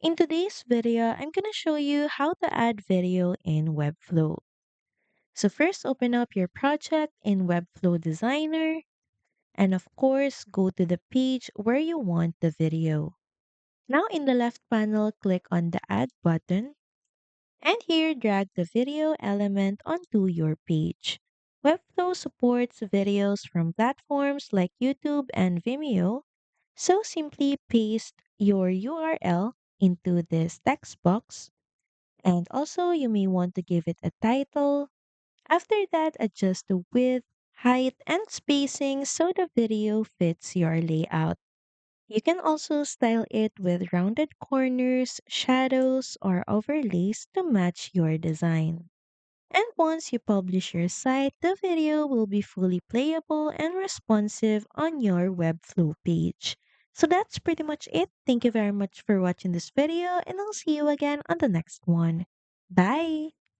In today's video, I'm going to show you how to add video in Webflow. So first open up your project in Webflow Designer and of course go to the page where you want the video. Now in the left panel, click on the add button and here drag the video element onto your page. Webflow supports videos from platforms like YouTube and Vimeo, so simply paste your URL into this text box. And also, you may want to give it a title. After that, adjust the width, height, and spacing so the video fits your layout. You can also style it with rounded corners, shadows, or overlays to match your design. And once you publish your site, the video will be fully playable and responsive on your Webflow page. So that's pretty much it. Thank you very much for watching this video, and I'll see you again on the next one. Bye!